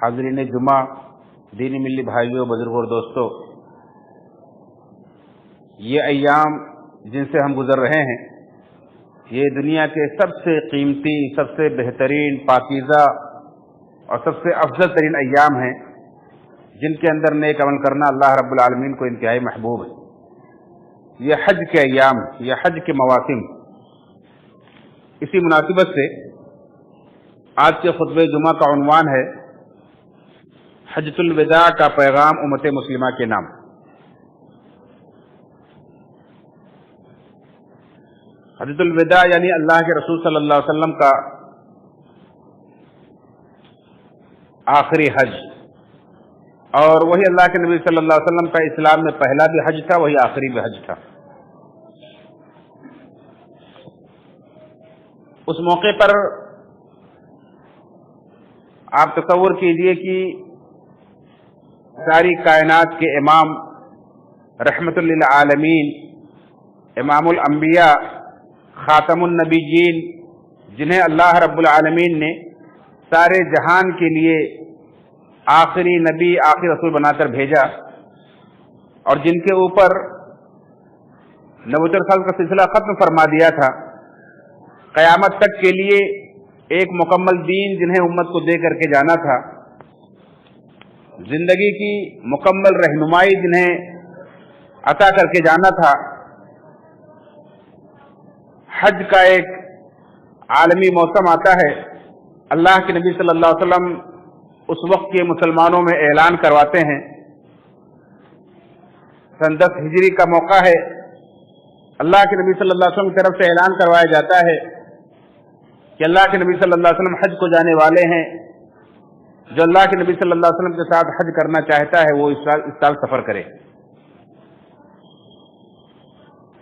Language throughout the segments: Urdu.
حاضرین جمعہ، دینی ملی بھائیوں، بزرگوں اور دوستوں، یہ ایام جن سے ہم گزر رہے ہیں یہ دنیا کے سب سے قیمتی، سب سے بہترین، پاکیزہ اور سب سے افضل ترین ایام ہیں، جن کے اندر نیک عمل کرنا اللہ رب العالمین کو انتہائی محبوب ہے۔ یہ حج کے ایام، یہ حج کے مواسم۔ اسی مناسبت سے آج کے خطبہ جمعہ کا عنوان ہے حجۃ الوداع کا پیغام امت مسلمہ کے نام۔ حجۃ الوداع یعنی اللہ کے رسول صلی اللہ علیہ وسلم کا آخری حج، اور وہی اللہ کے نبی صلی اللہ علیہ وسلم کا اسلام میں پہلا بھی حج تھا، وہی آخری بھی حج تھا۔ اس موقع پر آپ تصور کیجئے کہ ساری کائنات کے امام، رحمت للعالمین، امام الانبیاء، خاتم النبیین، جنہیں اللہ رب العالمین نے سارے جہان کے لیے آخری نبی، آخری رسول بنا کر بھیجا، اور جن کے اوپر نبوت الرسالت کا سلسلہ ختم فرما دیا تھا، قیامت تک کے لیے ایک مکمل دین جنہیں امت کو دے کر کے جانا تھا، زندگی کی مکمل رہنمائی جنہیں عطا کر کے جانا تھا، حج کا ایک عالمی موسم آتا ہے۔ اللہ کے نبی صلی اللہ علیہ وسلم اس وقت کے مسلمانوں میں اعلان کرواتے ہیں، سن 10 ہجری کا موقع ہے، اللہ کے نبی صلی اللہ علیہ وسلم کی طرف سے اعلان کروایا جاتا ہے کہ اللہ کے نبی صلی اللہ علیہ وسلم حج کو جانے والے ہیں۔ جو اللہ کے نبی صلی اللہ علیہ وسلم کے ساتھ حج کرنا چاہتا ہے وہ اس سال سفر کرے،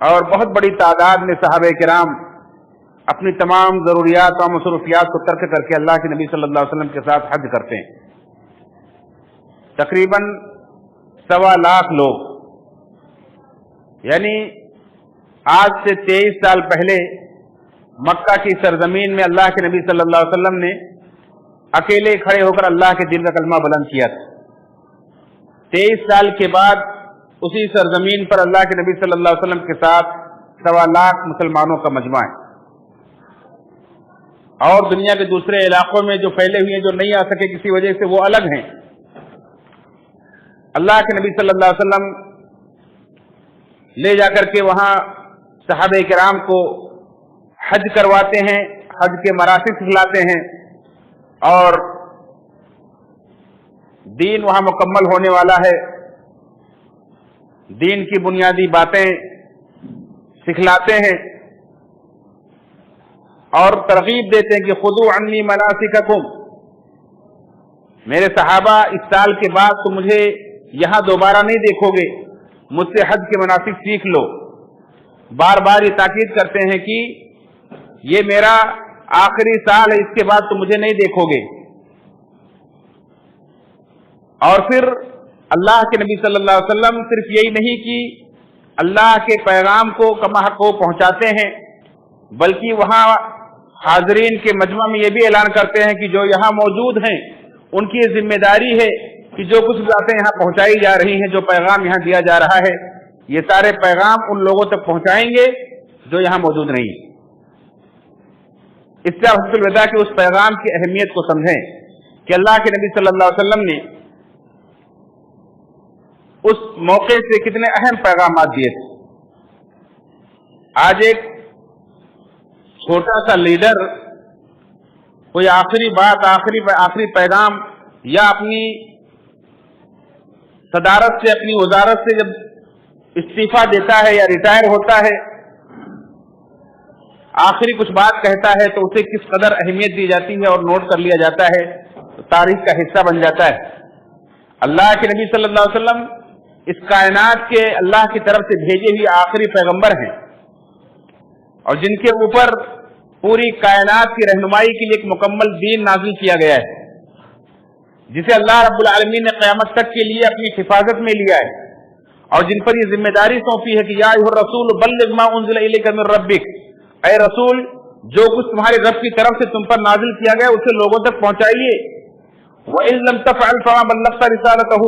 اور بہت بڑی تعداد میں صحابہ کرام اپنی تمام ضروریات اور مصروفیات کو ترک کر کے اللہ کے نبی صلی اللہ علیہ وسلم کے ساتھ حج کرتے ہیں۔ تقریباً 1.25 لاکھ لوگ، یعنی آج سے 23 سال پہلے مکہ کی سرزمین میں اللہ کے نبی صلی اللہ علیہ وسلم نے اکیلے کھڑے ہو کر اللہ کے دین کا کلمہ بلند کیا تھا۔ 23 سال کے بعد اسی سرزمین پر اللہ کے نبی صلی اللہ علیہ وسلم کے ساتھ 1.25 لاکھ مسلمانوں کا مجمع ہے، اور دنیا کے دوسرے علاقوں میں جو پھیلے ہوئے ہیں، جو نہیں آ سکے کسی وجہ سے، وہ الگ ہیں۔ اللہ کے نبی صلی اللہ علیہ وسلم لے جا کر کے وہاں صحابہ کرام کو حج کرواتے ہیں، حج کے مراسم سکھلاتے ہیں، اور دین وہاں مکمل ہونے والا ہے۔ دین کی بنیادی باتیں سکھلاتے ہیں اور ترغیب دیتے ہیں کہ خذوا عنی مناسککم، میرے صحابہ اس سال کے بعد تو مجھے یہاں دوبارہ نہیں دیکھو گے، مجھ سے حج کے مناسک سیکھ لو۔ بار بار یہ تاکید کرتے ہیں کہ یہ میرا آخری سال ہے، اس کے بعد تو مجھے نہیں دیکھو گے۔ اور پھر اللہ کے نبی صلی اللہ علیہ وسلم صرف یہی نہیں کہ اللہ کے پیغام کو کما حق کو پہنچاتے ہیں، بلکہ وہاں حاضرین کے مجمع میں یہ بھی اعلان کرتے ہیں کہ جو یہاں موجود ہیں ان کی یہ ذمہ داری ہے کہ جو کچھ باتیں یہاں پہنچائی جا رہی ہیں، جو پیغام یہاں دیا جا رہا ہے، یہ سارے پیغام ان لوگوں تک پہنچائیں گے جو یہاں موجود نہیں ہیں۔ اس سے حجۃ الوداع کے اس پیغام کی اہمیت کو سمجھیں کہ اللہ کے نبی صلی اللہ علیہ وسلم نے اس موقع سے کتنے اہم پیغامات دیے تھے۔ آج ایک چھوٹا سا لیڈر کوئی آخری بات، آخری پیغام یا اپنی صدارت سے، اپنی وزارت سے جب استعفیٰ دیتا ہے یا ریٹائر ہوتا ہے، آخری کچھ بات کہتا ہے تو اسے کس قدر اہمیت دی جاتی ہے اور نوٹ کر لیا جاتا ہے، تو تاریخ کا حصہ بن جاتا ہے۔ اللہ کے نبی صلی اللہ علیہ وسلم اس کائنات کے اللہ کی طرف سے بھیجے ہوئے آخری پیغمبر ہیں، اور جن کے اوپر پوری کائنات کی رہنمائی کے لیے ایک مکمل دین نازل کیا گیا ہے، جسے اللہ رب العالمین نے قیامت تک کے لیے اپنی حفاظت میں لیا ہے، اور جن پر یہ ذمہ داری سونپی ہے کہ یا ایھا الرسول بلغ ما انزل الیک من ربک، اے رسول جو کچھ تمہارے رب کی طرف سے تم پر نازل کیا گیا اسے لوگوں تک پہنچائیے۔ وَإِن لَّمْ تَفْعَلْ فَمَا بَلَّغْتَ رِسَالَتَهُ،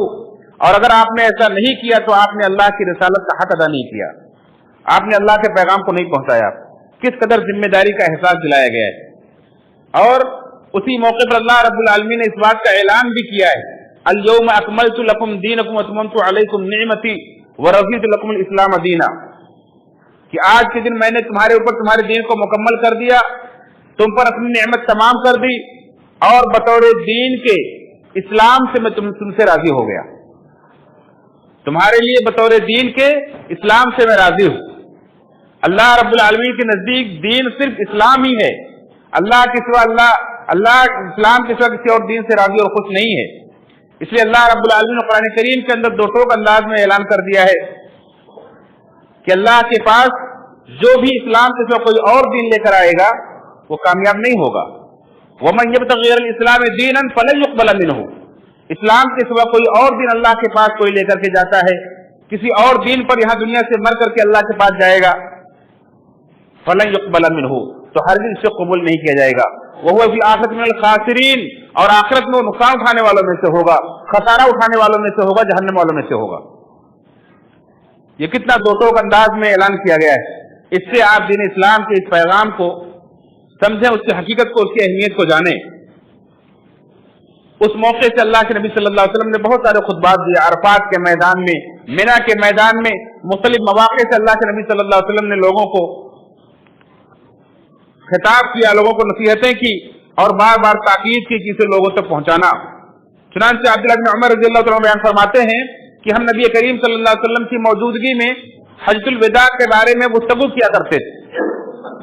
اور اگر آپ نے ایسا نہیں کیا تو آپ نے اللہ کی رسالت کا حق ادا نہیں کیا، آپ نے اللہ کے پیغام کو نہیں پہنچایا۔ کس قدر ذمہ داری کا احساس دلایا گیا ہے۔ اور اسی موقع پر اللہ رب العالمین نے اس بات کا اعلان بھی کیا ہے، اليوم اکملت لکم دینکم واتممت علیکم نعمتی ورضیت لکم الاسلام دینا، کہ آج کے دن میں نے تمہارے اوپر تمہارے دین کو مکمل کر دیا، تم پر اپنی نعمت تمام کر دی، اور بطور دین کے اسلام سے میں تم سے راضی ہو گیا، تمہارے لیے بطور دین کے اسلام سے میں راضی ہوں۔ اللہ رب العالمین کے نزدیک دین صرف اسلام ہی ہے، اللہ کے سوا اللہ اسلام کے سوا کسی اور دین سے راضی اور خوش نہیں ہے۔ اس لیے اللہ رب العالمین نے قرآن کریم کے اندر دو ٹوک انداز میں اعلان کر دیا ہے کہ اللہ کے پاس جو بھی اسلام کے سوا کوئی اور دین لے کر آئے گا وہ کامیاب نہیں ہوگا۔ وَمَن يَبْتَغِ غَيْرَ الْإِسْلَامِ دِينًا فَلَن يُقْبَلَ مِنْهُ، اسلام کے سوا کوئی اور دین اللہ کے پاس کوئی لے کر کے جاتا ہے، کسی اور دین پر یہاں دنیا سے مر کر کے اللہ کے پاس جائے گا، فَلَن يُقْبَلَ مِنْهُ، تو ہرگز اسے قبول نہیں کیا جائے گا۔ وَهُوَ فِي الْآخِرَةِ مِنَ الْخَاسِرِينَ، اور آخرت میں وہ نقصان اٹھانے والوں میں سے ہوگا، خسارہ اٹھانے والوں میں سے ہوگا، جہنم والوں میں سے ہوگا۔ یہ کتنا دو ٹوک انداز میں اعلان کیا گیا ہے، اس سے آپ دین اسلام کے اس پیغام کو سمجھیں، اس کی حقیقت کو، اس کی اہمیت کو جانیں۔ اس موقع سے اللہ کے نبی صلی اللہ علیہ وسلم نے بہت سارے خطبات دیے، عرفات کے میدان میں، مینا کے میدان میں، مختلف مواقع سے اللہ کے نبی صلی اللہ علیہ وسلم نے لوگوں کو خطاب کیا، لوگوں کو نصیحتیں کی اور بار بار تاکید کی کہ اسے لوگوں تک پہنچانا۔ چنانچہ عبداللہ بن عمر رضی اللہ عنہ بیان فرماتے ہیں کہ ہم نبی کریم صلی اللہ علیہ وسلم کی موجودگی میں حجۃ الوداع کے بارے میں گفتگو کیا کرتے تھے،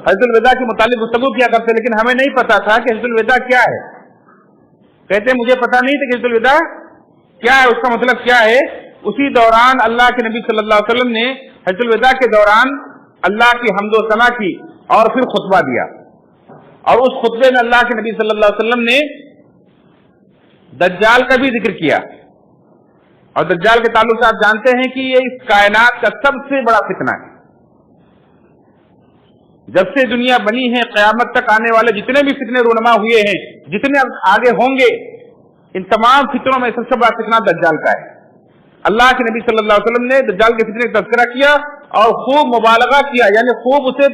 حجۃ الوداع کے متعلق گفتگو کیا کرتے، لیکن ہمیں نہیں پتا تھا کہ حجۃ الوداع کیا ہے۔ کہتے مجھے پتا نہیں تھا کہ حجۃ الوداع کیا ہے، اس کا مطلب کیا ہے۔ اسی دوران اللہ کے نبی صلی اللہ علیہ وسلم نے حجۃ الوداع کے دوران اللہ کی حمد و ثنا کی اور پھر خطبہ دیا، اور اس خطبے میں اللہ کے نبی صلی اللہ علیہ وسلم نے دجال کا بھی ذکر کیا، اور دجال کے تعلق سے آپ جانتے ہیں کہ یہ اس کائنات کا سب سے بڑا فتنہ ہے۔ جب سے دنیا بنی ہے قیامت تک آنے والے جتنے بھی فتنے رونما ہوئے ہیں، جتنے آگے ہوں گے، ان تمام فتنوں میں سب سے بڑا فتنہ دجال کا ہے۔ اللہ کے نبی صلی اللہ علیہ وسلم نے دجال کے فتنے کا تذکرہ کیا اور خوب مبالغہ کیا، یعنی خوب اسے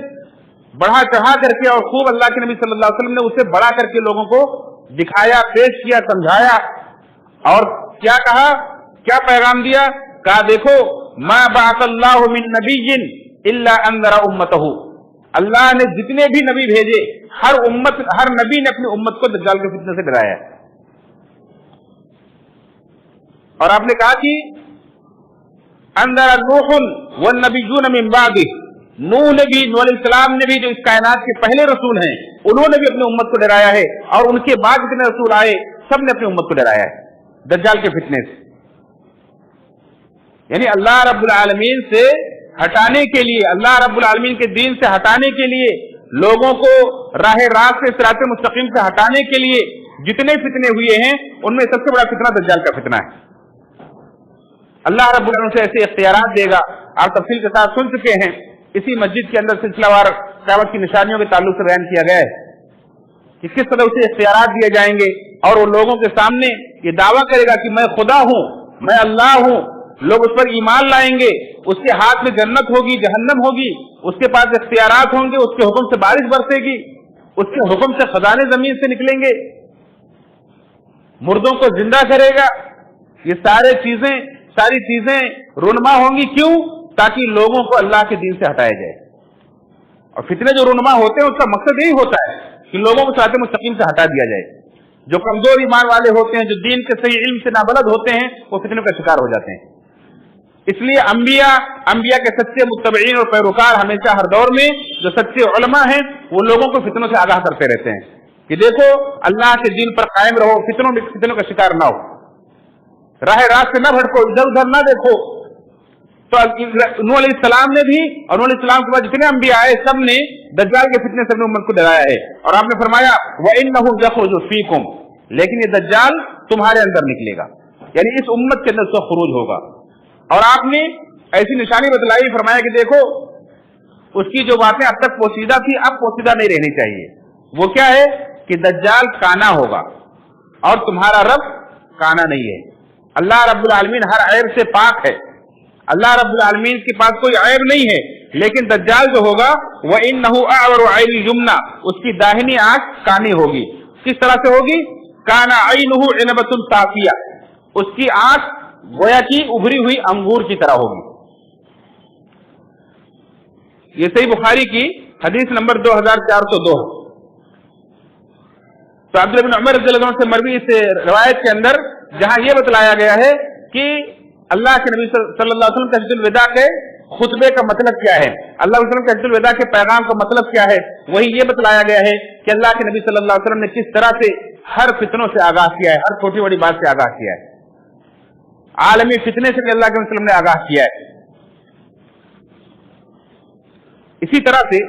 بڑھا چڑھا کر کے، اور خوب اللہ کے نبی صلی اللہ علیہ وسلم نے اسے بڑھا کر کے لوگوں کو دکھایا، پیش کیا، سمجھایا، اور کیا کہا، کیا پیغام دیا، کہا دیکھو ما بعث اللہ من نبی الا انذر امتہ، اللہ نے جتنے بھی نبی بھیجے ہر نبی نے اپنی امت کو دجال کے فتنے سے ڈرایا ہے۔ اور آپ نے کہا کہ انذر نوح والنبیون من بعدہ، نوح علیہ السلام نے بھی جو اس کائنات کے پہلے رسول ہیں انہوں نے بھی اپنی امت کو ڈرایا ہے، اور ان کے بعد جتنے رسول آئے سب نے اپنی امت کو ڈرایا ہے دجال کے فتنے سے۔ یعنی اللہ رب العالمین سے ہٹانے کے لیے، اللہ رب العالمین کے دین سے ہٹانے کے لیے، لوگوں کو راہ راست سے، صراط مستقیم سے ہٹانے کے لیے جتنے فتنے ہوئے ہیں ان میں سب سے بڑا فتنہ دجال کا فتنہ ہے۔ اللہ رب العالمین سے ایسے اختیارات دے گا، آپ تفصیل کے ساتھ سن چکے ہیں، اسی مسجد کے اندر سلسلہ وار قیامت کی نشانیوں کے تعلق سے بیان کیا گیا ہے کہ کس طرح اسے اختیارات دیے جائیں گے، اور وہ لوگوں کے سامنے یہ دعویٰ کرے گا کہ میں خدا ہوں، میں اللہ ہوں، لوگ اس پر ایمان لائیں گے، اس کے ہاتھ میں جنت ہوگی، جہنم ہوگی، اس کے پاس اختیارات ہوں گے، اس کے حکم سے بارش برسے گی، اس کے حکم سے خزانے زمین سے نکلیں گے، مردوں کو زندہ کرے گا۔ یہ ساری چیزیں رونما ہوں گی، کیوں؟ تاکہ لوگوں کو اللہ کے دین سے ہٹایا جائے۔ اور فتنے جو رونما ہوتے ہیں اس کا مقصد یہی ہوتا ہے کہ لوگوں کو صراط مستقیم سے ہٹا دیا جائے۔ جو کمزور ایمان والے ہوتے ہیں، جو دین کے صحیح علم سے نابلد ہوتے ہیں، وہ فتنوں کا شکار ہو جاتے ہیں۔ اس لیے انبیاء کے سچے متبعین اور پیروکار ہمیشہ ہر دور میں جو سچے علماء ہیں وہ لوگوں کو فتنوں سے آگاہ کرتے رہتے ہیں کہ دیکھو اللہ کے دین پر قائم رہو، فتنوں کا شکار نہ ہو، راہ راست سے نہ بھٹکو، ادھر ادھر نہ دیکھو۔ تو نوح علیہ السلام نے بھی، اور نوح علیہ السلام کے بعد جتنے انبیاء آئے سب نے دجال کے فتنے سے اپنی امت کو ڈرایا ہے، اور آپ نے فرمایا وَإِنَّهُ يَخْرُجُ فِيكُمْ، لیکن یہ دجال تمہارے اندر نکلے گا، یعنی اس امت کے اندر اس کا خروج ہوگا۔ اور آپ نے ایسی نشانی بتلائی، فرمایا کہ دیکھو اس کی جو باتیں اب تک پوشیدہ تھی اب پوشیدہ نہیں رہنی چاہیے۔ وہ کیا ہے کہ دجال کانا ہوگا، اور تمہارا رب کانا نہیں ہے. اللہ رب العالمین ہر عیب سے پاک ہے. اللہ رب العالمین کے پاس کوئی عیب نہیں ہے. لیکن دجال جو ہوگا وَإِنَّهُ أَعْوَرُ عَيْنِ الْيُمْنَى, اس کی داہنی آنکھ کانی ہوگی. کس طرح سے ہوگی؟ کانا عَيْنُهُ عِنَبَةٌ صَافِيَةٌ, اس کی آنکھ گویا کی ابھری ہوئی انگور کی طرح ہوگی. یہ صحیح بخاری کی حدیث نمبر 2402. تو عبداللہ بن عمر رضی اللہ عنہ سے مروی اس روایت کے اندر جہاں یہ بتلایا گیا ہے کہ اللہ کے نبی صلی اللہ علیہ وسلم کے حجۃ الوداع کے خطبے کا مطلب کیا ہے, اللہ علیہ وسلم کے حجۃ الوداع کے پیغام کا مطلب کیا ہے, وہی یہ بتلایا گیا ہے کہ اللہ کے نبی صلی اللہ علیہ وسلم نے کس طرح سے ہر فتنوں سے آگاہ کیا ہے, ہر چھوٹی بڑی بات سے آگاہ کیا ہے, عالمی فتنے سے اللہ کے وسلم نے آگاہ کیا ہے. اسی طرح سے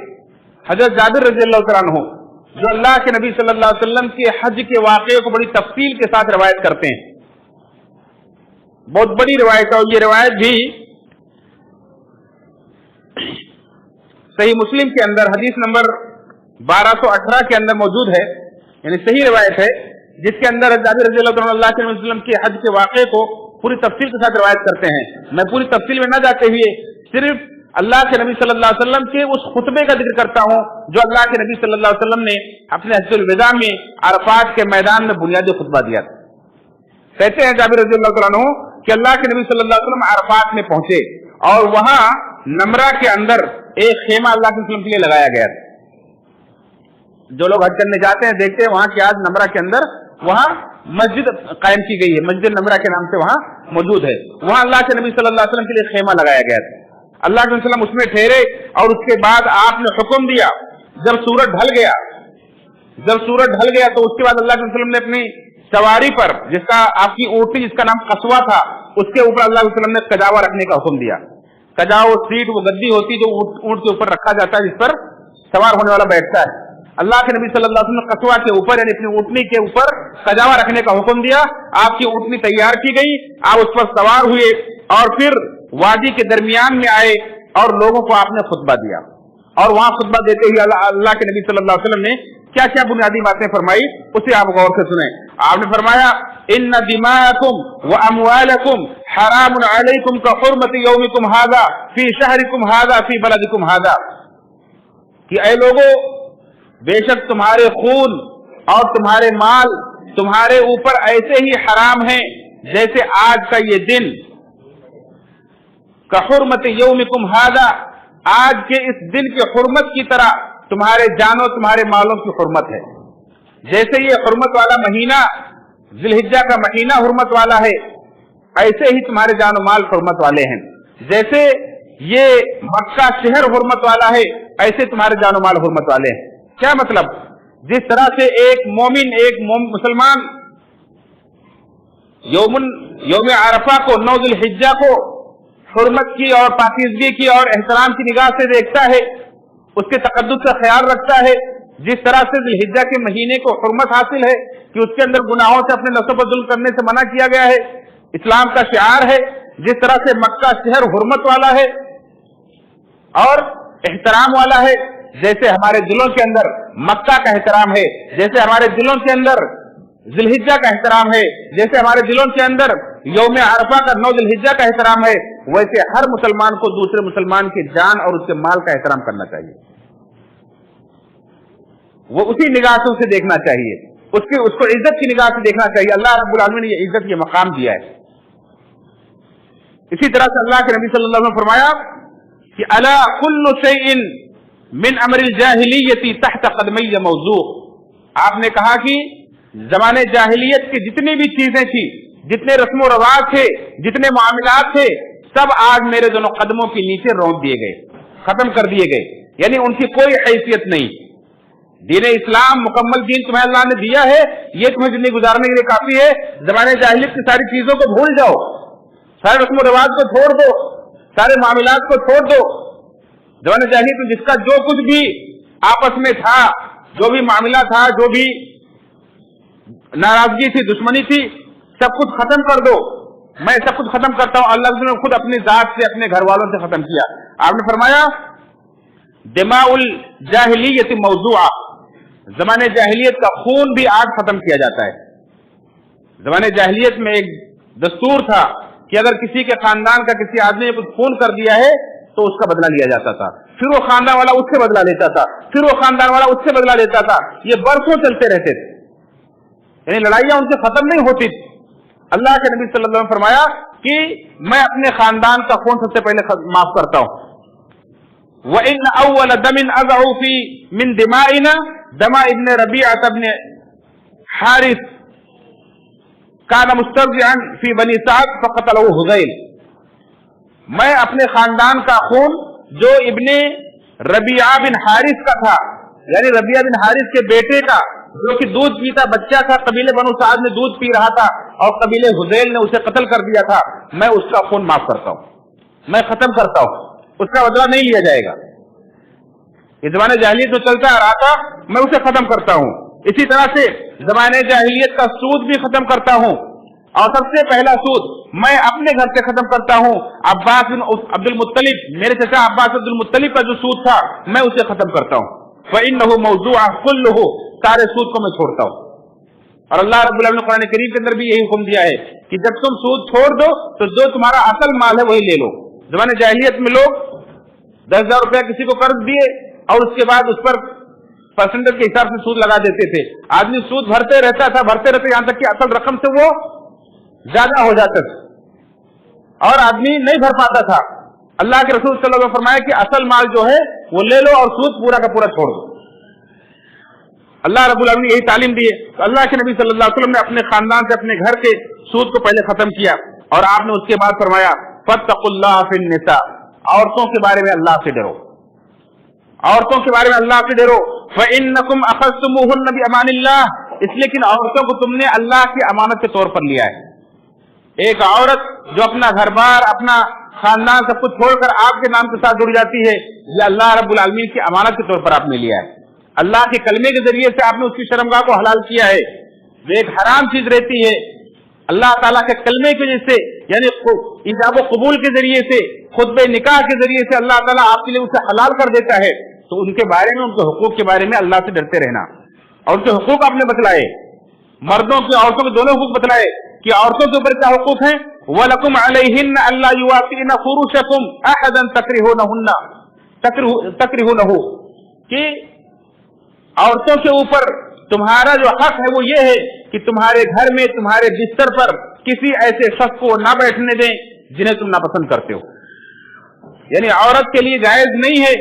حضرت جابر رضی اللہ تعالیٰ عنہ جو اللہ کے نبی صلی اللہ علیہ وسلم کے حج کے واقعے کو بڑی تفصیل کے ساتھ روایت کرتے ہیں, بہت بڑی روایت ہے, اور یہ روایت بھی صحیح مسلم کے اندر حدیث نمبر 1218 کے اندر موجود ہے, یعنی صحیح روایت ہے جس کے اندر جابر رضی اللہ عنہ اللہ کے نبی صلی اللہ علیہ وسلم کے حج کے واقعے کو پوری تفصیل کے ساتھ روایت کرتے ہیں. میں پوری تفصیل میں نہ جاتے ہوئے صرف اللہ کے نبی صلی اللہ علیہ وسلم کے اس خطبے کا ذکر کرتا ہوں جو اللہ کے نبی صلی اللہ علیہ وسلم نے اپنے حجۃ الوداع میں عرفات کے میدان میں بنیادی خطبہ دیا تھا. کہتے ہیں جابر رضی اللہ عنہ کہ اللہ کے نبی صلی اللہ علیہ وسلم عرفات میں پہنچے اور وہاں نمرہ کے اندر ایک خیمہ اللہ کے وسلم کے لیے لگایا گیا تھا. جو لوگ حج کرنے جاتے ہیں دیکھتے ہیں وہاں کی آج نمرہ کے اندر وہاں مسجد قائم کی گئی ہے, مسجد نمرہ کے نام سے وہاں موجود ہے. وہاں اللہ کے نبی صلی اللہ علیہ وسلم کے لیے خیمہ لگایا گیا تھا. اللہ کے وسلم اس میں ٹھہرے اور اس کے بعد آپ نے حکم دیا جب سورج ڈھل گیا تو اس کے بعد اللہ کے وسلم نے اپنی سواری پر جس کا آپ کی اونٹی جس کا نام قصوہ تھا اس کے اوپر اللہ کے وسلم نے کجاوا رکھنے کا حکم دیا. کجاو سیٹ وہ گدی ہوتی جو اونٹ کے اوپر رکھا جاتا ہے جس پر سوار ہونے والا بیٹھتا ہے. اللہ کے نبی صلی اللہ علیہ وسلم نے قصوہ کے اوپر یعنی اپنی اونٹنی کے اوپر کجاوا رکھنے کا حکم دیا. آپ کی اونٹنی تیار کی گئی, آپ اس پر سوار ہوئے اور پھر وادی کے درمیان میں آئے اور لوگوں کو آپ نے خطبہ دیا. اور وہاں خطبہ دیتے ہوئے اللہ کے نبی صلی اللہ علیہ وسلم نے کیا کیا بنیادی باتیں فرمائی اسے آپ غور سے سنیں. آپ نے فرمایا ان دماءکم واموالکم حرام علیکم کحرمت یومکم ھذا فی شہرکم ھذا فی بلدکم ھذا, کہ اے لوگوں بے شک تمہارے خون اور تمہارے مال تمہارے اوپر ایسے ہی حرام ہیں جیسے آج کا یہ دن, کحرمت یومکم ھذا, آج کے اس دن کی حرمت کی طرح تمہارے جانوں تمہارے مالوں کی حرمت ہے. جیسے یہ حرمت والا مہینہ ذی الحجہ کا مہینہ حرمت والا ہے ایسے ہی تمہارے جان و مال حرمت والے ہیں. جیسے یہ مکہ شہر حرمت والا ہے ایسے تمہارے جان و مال حرمت والے ہیں. کیا مطلب؟ جس طرح سے ایک مومن مسلمان یوم عرفہ کو 9 ذی الحجہ کو حرمت کی اور پاکیزگی کی اور احترام کی نگاہ سے دیکھتا ہے, اس کے تقدس کا خیال رکھتا ہے, جس طرح سے ذی الحجہ کے مہینے کو حرمت حاصل ہے کہ اس کے اندر گناہوں سے اپنے نفس پر ظلم کرنے سے منع کیا گیا ہے, اسلام کا شعار ہے, جس طرح سے مکہ شہر حرمت والا ہے اور احترام والا ہے, جیسے ہمارے دلوں کے اندر مکہ کا احترام ہے, جیسے ہمارے دلوں کے اندر ذی الحجہ کا احترام ہے, جیسے ہمارے دلوں کے اندر یوم عرفہ کا 9 ذی الحجہ کا احترام ہے, ویسے ہر مسلمان کو دوسرے مسلمان کی جان اور اس کے مال کا احترام کرنا چاہیے. وہ اسی نگاہ سے اسے دیکھنا چاہیے, اس کو عزت کی نگاہ سے دیکھنا چاہیے. اللہ رب العالمین نے یہ عزت یہ مقام دیا ہے. اسی طرح سے اللہ کے نبی صلی اللہ علیہ وسلم فرمایا کہ الا کل شیء من امر الجاہلیت تحت قدمی موضوع. آپ نے کہا کہ زمانے جاہلیت کی جتنی بھی چیزیں تھی, جتنے رسم و رواج تھے, جتنے معاملات تھے, سب آج میرے دونوں قدموں کے نیچے رونپ دیے گئے, ختم کر دیے گئے. یعنی ان کی کوئی حیثیت نہیں. دین اسلام مکمل دین تمہیں اللہ نے دیا ہے, یہ تمہیں زندگی گزارنے کے لیے کافی ہے. زمانے جاہلیت کی ساری چیزوں کو بھول جاؤ, سارے رسم و رواج کو چھوڑ دو, سارے معاملات کو چھوڑ دو. زمانے جاہلیت میں جس کا جو کچھ بھی آپس میں تھا, جو بھی معاملہ تھا, جو بھی ناراضگی تھی, دشمنی تھی, سب کچھ ختم کر دو. میں سب کچھ ختم کرتا ہوں. اللہ نے خود اپنی ذات سے اپنے گھر والوں سے ختم کیا. آپ نے فرمایا دماء الجاہلیت موضوعہ, زمانے جاہلیت کا خون بھی آج ختم کیا جاتا ہے. زمانے جاہلیت میں ایک دستور تھا کہ اگر کسی کے خاندان کا کسی آدمی نے کچھ خون کر دیا ہے تو اس کا بدلہ لیا جاتا تھا، پھر وہ خاندان والا اس سے بدلہ لیتا تھا، پھر وہ خاندان والا اس سے بدلہ لیتا تھا، یہ برسوں چلتے رہتے تھے، یعنی لڑائیاں ان سے ختم نہیں ہوتی تھی۔ اللہ کے نبی صلی اللہ علیہ وسلم نے فرمایا کہ میں اپنے خاندان کا خون سب سے پہلے معاف کرتا ہوں۔ وَإِنَّ أَوَّلَ دَمٍ أَضَعُ فِي مِن دِمَائِنَا دَمَ ابن ربيعة ابن حارث كان مسترجعا في بني سعد فقتله حذيل۔ میں اپنے خاندان کا خون جو ابن ربیعہ بن حارث کا تھا، یعنی ربیعہ بن حارث کے بیٹے کا، جو کہ دودھ پیتا بچہ تھا، قبیلے بنو سعد میں دودھ پی رہا تھا اور قبیلے حذیل نے اسے قتل کر دیا تھا، میں اس کا خون معاف کرتا ہوں، میں ختم کرتا ہوں، اس کا بدلہ نہیں لیا جائے گا۔ یہ زمانے جاہلیت میں چلتا آ رہا تھا، میں اسے ختم کرتا ہوں۔ اسی طرح سے زمانے جاہلیت کا سود بھی ختم کرتا ہوں، اور سب سے پہلا سود میں اپنے گھر سے ختم کرتا ہوں۔ عباس بن عبد المطلب، میرے چچا عباس عبد المطلب کا جو سود تھا میں اسے ختم کرتا ہوں۔ فإنه موضوع كله، سارے سود کو میں چھوڑتا ہوں۔ اور اللہ رب العالمین نے قرآن کریم کے اندر بھی یہی حکم دیا ہے کہ جب تم سود چھوڑ دو تو جو تمہارا اصل مال ہے وہی لے لو۔ زمانے جاہلیت میں لوگ 10,000 روپیہ کسی کو قرض دیے اور اس کے بعد اس پر پرسنٹیج کے حساب سے سود لگا دیتے تھے، آدمی سود بھرتے رہتا تھا یہاں تک کہ اصل رقم سے وہ زیادہ ہو جاتا تھا اور آدمی نہیں بھر پاتا تھا۔ اللہ کے رسول صلی اللہ علیہ وسلم نے فرمایا کہ اصل مال جو ہے وہ لے لو اور سود پورا کا پورا چھوڑ دو۔ اللہ رب العالمین نے یہی تعلیم دی ہے۔ تو اللہ کے نبی صلی اللہ علیہ وسلم نے اپنے خاندان سے، اپنے گھر کے سود کو پہلے ختم کیا، اور آپ نے اس کے بعد فرمایا فاتقوا اللہ فی النساء، عورتوں کے بارے میں اللہ سے ڈرو، عورتوں کے بارے میں اللہ سے ڈرو۔ فإنکم اخذتموہن بأمان اللہ، اس لیے کہ عورتوں کو تم نے اللہ کی امانت کے طور پر لیا ہے۔ ایک عورت جو اپنا گھر بار، اپنا خاندان سب کچھ چھوڑ کر آپ کے نام کے ساتھ جڑ جاتی ہے، یہ اللہ رب العالمین کی امانت کے طور پر آپ نے لیا ہے۔ اللہ کے کلمے کے ذریعے سے آپ نے اس کی شرمگاہ کو حلال کیا ہے۔ وہ ایک حرام چیز رہتی ہے، اللہ تعالیٰ کے کلمے کی وجہ سے، یعنی ایجاب و قبول کے ذریعے سے، خطبہ نکاح کے ذریعے سے اللہ تعالیٰ آپ کے لیے اسے حلال کر دیتا ہے۔ تو ان کے بارے میں، ان کے حقوق کے بارے میں اللہ سے ڈرتے رہنا، اور ان کے حقوق آپ نے بتلائے، مردوں کے عورتوں کے دونوں حقوق بتلائے کہ عورتوں کے اوپر کیا حقوق ہیں۔ وَلَكُمْ عَلَيْهِنَّ أَلَّا يُوَاطِئْنَ فُرُوشَكُمْ أَحَدًا تَكْرِهُونَهُ، کہ عورتوں کے اوپر تمہارا جو حق ہے وہ یہ ہے کہ تمہارے گھر میں، تمہارے بستر پر کسی ایسے شخص کو نہ بیٹھنے دیں جنہیں تم ناپسند کرتے ہو۔ یعنی عورت کے لیے جائز نہیں ہے،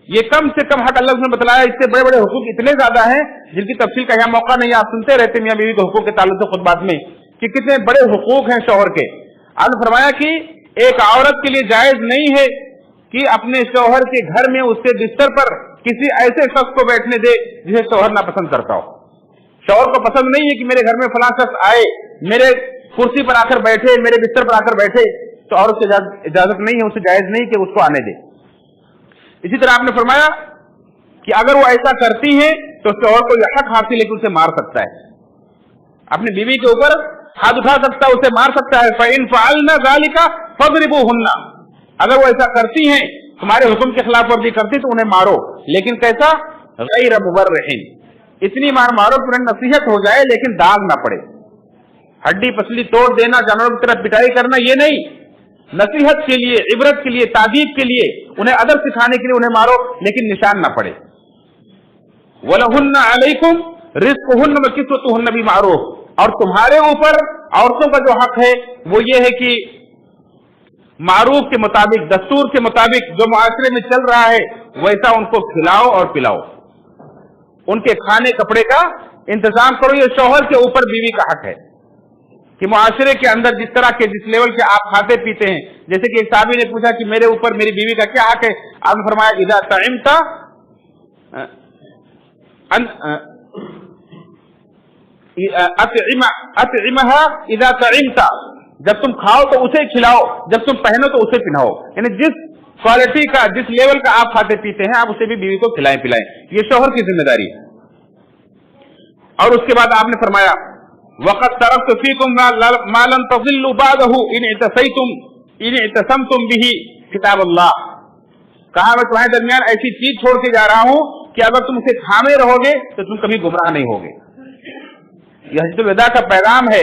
یہ کم سے کم حق اللہ نے بتلایا، اس سے بڑے بڑے حقوق اتنے زیادہ ہیں جن کی تفصیل کا یہاں موقع نہیں، آپ سنتے رہتے میاں بیوی کے حقوق کے تعلق سے خطبات میں کہ کتنے بڑے حقوق ہیں شوہر کے۔ آپ نے فرمایا کہ ایک عورت کے لیے جائز نہیں ہے کہ اپنے شوہر کے گھر میں، اس کے بستر پر کسی ایسے شخص کو بیٹھنے دے جسے شوہر ناپسند کرتا ہو۔ شوہر کو پسند نہیں ہے کہ میرے گھر میں فلاں شخص آئے، میرے کرسی پر آ کر بیٹھے، میرے بستر پر آ کر بیٹھے، تو عورت کو اجازت نہیں ہے، اسے جائز نہیں کہ اس کو آنے دے۔ اسی طرح آپ نے فرمایا کہ اگر وہ ایسا کرتی ہیں تو شوہر کو یہ حق حاصل ہے کہ اسے مار سکتا ہے، اپنی بیوی کے اوپر ہاتھ اٹھا سکتا ہے، اسے مار سکتا ہے۔ فَإِن فَعَلْنَ ذَلِكَ فَاضْرِبُوهُنَّ، اگر وہ ایسا کرتی ہیں، تمہارے حکم کے خلاف ورزی کرتی تو انہیں مارو، لیکن کیسا؟ غیر مبرحین، اتنی مارو کہ انہیں نصیحت ہو جائے لیکن داغ نہ پڑے۔ ہڈی پسلی توڑ دینا، جانوروں کی طرح پٹائی کرنا، یہ نہیں، نصیحت کے لیے، عبرت کے لیے، تادیب کے لیے، انہیں ادب سکھانے کے لیے انہیں مارو لیکن نشان نہ پڑے۔ وَلَهُنَّ عَلَيْكُمْ رِزْقُهُنَّ وَكِسْوَتُهُنَّ بِمَعْرُوفٍ، اور تمہارے اوپر عورتوں کا جو حق ہے وہ یہ ہے کہ معروف کے مطابق، دستور کے مطابق جو معاشرے میں چل رہا ہے ویسا ان کو کھلاؤ اور پلاؤ، ان کے کھانے کپڑے کا انتظام کرو۔ یہ شوہر کے اوپر بیوی کا حق ہے کہ معاشرے کے اندر جس طرح کے، جس لیول کے آپ کھاتے پیتے ہیں، جیسے کہ ایک صحابی نے پوچھا کہ میرے اوپر میری بیوی کا کیا حق ہے، آپ نے فرمایا اذا طعمت اطعمها اذا طعمت، جب تم کھاؤ تو اسے کھلاؤ، جب تم پہنو تو اسے پہناؤ، یعنی جس کوالٹی کا، جس لیول کا آپ کھاتے پیتے ہیں آپ اسے بھی بیوی کو کھلائیں پلائیں، یہ شوہر کی ذمہ داری ہے۔ اور اس کے بعد آپ نے فرمایا وَقَدْ تَرَكْتُ فِيكُمْ مَا لَن تَضِلُّوا بَعْدَهُ إِنِ اعْتَصَمْتُمْ بِهِ کتاب اللہ، کہا میں تمہارے درمیان ایسی چیز چھوڑ کے جا رہا ہوں کہ اگر تم اسے تھامے رہو گے تو تم کبھی گمراہ نہیں ہوگے۔ یہ حجۃ الوداع کا پیغام ہے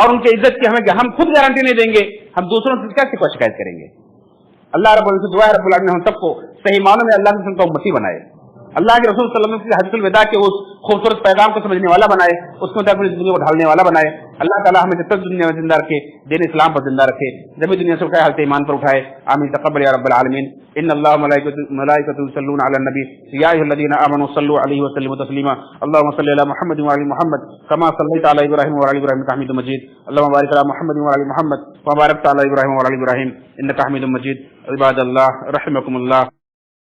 اور ان کی عزت کی ہم خود گارنٹی نہیں دیں گے، ہم دوسروں سے کیا شکایت کریں گے؟ اللہ رب العزت دعا ہے رب العالمین ہم سب کو صحیح معنوں میں اللہ کے امتی بنائے، اللہ کے رسول صلی اللہ علیہ وسلم کی حجۃ الوداع کے اس خوبصورت پیغام کو سمجھنے والا بنائے، اس کو اپنی زندگی کو ڈھالنے والا بنائے۔ اللہ تعالیٰ ہمیں جب تک دنیا میں زندہ رکھے دین اسلام پر زندہ رکھے، جب بھی دنیا سے اٹھائے حالت ایمان پر اٹھائے، آمین تقبل یا رب العالمین۔ ان اللہ ملائکۃ یصلون علی النبی یا ایھا الذین آمنوا صلوا علیہ وسلموا تسلیما، اللهم صل علی محمد وعلی آل محمد کما صلیت علی ابراہیم وعلی آل ابراہیم انک حمید مجید، اللهم بارک علی محمد وعلی آل محمد کما بارکت علی ابراہیم وعلی آل ابراہیم انک حمید مجید۔ عباد اللہ رحمکم اللہ۔